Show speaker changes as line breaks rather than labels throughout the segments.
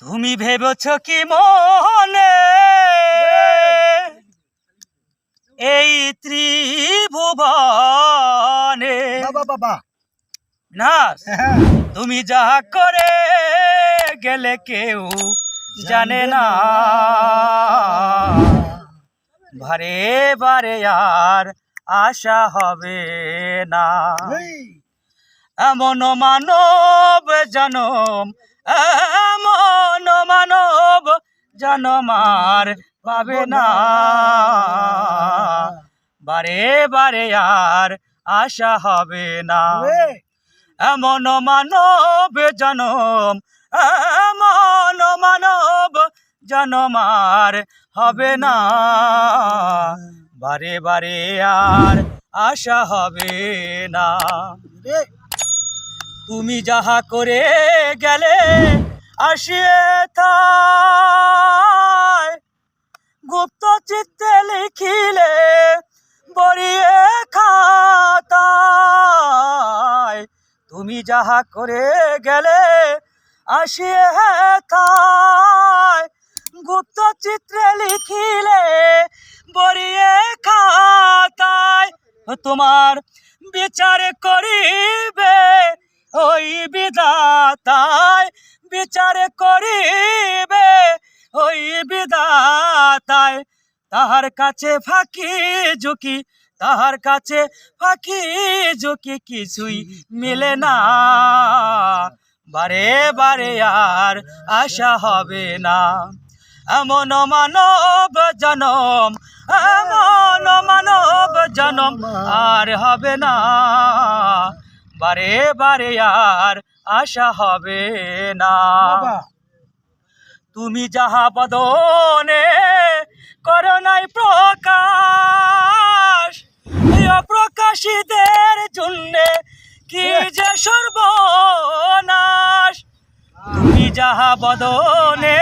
তুমি ভেবেছ কি মনে এই ত্রিভুবনে
বাবা
না তুমি যা করে গেলে কেউ জানে না বারে বারে আর আশা হবে না এমন মানব জনম এমন মানব জনম আর পাবে না বারে বারে আর আশা হবে না এমন মানব জনম এমন মানব জনম আর হবে না বারে বারে আর আশা হবে না তুমি যাহা করে গেলে আসিয়ে তাই গুপ্ত চিত্তে লিখিলে বরিয়ে খাতায় তুমি যাহা করে গেলে আসিয়ে তাই গুপ্ত চিত্রে লিখিলে বরিয়ে খাতায় তোমার বিচার করিবে ওই বিধাতায় বিচার করিবে ওই বিধাতায় তাহার কাছে ফাঁকি ঝুঁকি তাহার কাছে ফাঁকি ঝুঁকি কিছুই মিলে না বারে বারে আর আশা হবে না এমন মানব জনম এমন মানব জনম আর হবে না বারে বারে আর আশা হবে না তুমি যাহা বদনে করো নাই প্রকাশ অপ্রকাশীদের জন্য কি যে সর্বনাশ তুমি যাহা বদনে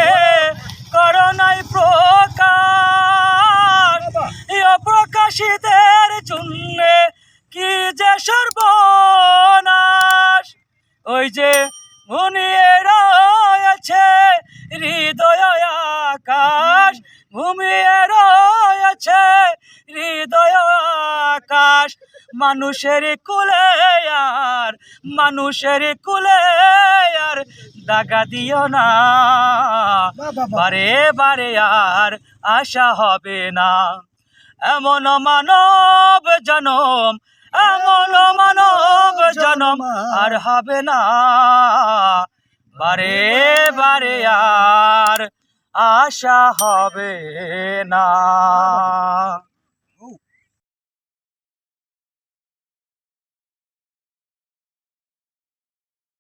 করো নাই প্রকাশ অপ্রকাশীদের জন্য কি যে সর্বনাশ ওই যে ঘুমিয়ে রয়েছে হৃদয় আকাশ ঘুমিয়ে রয়েছে হৃদয় আকাশ মানুষের কুলে আর মানুষের কুলে আর দাগা দিও না বারে বারে আর আশা হবে না এমন মানব জনম এমন মানব জনম আর হবে না বারে বারে আর আশা হবে না।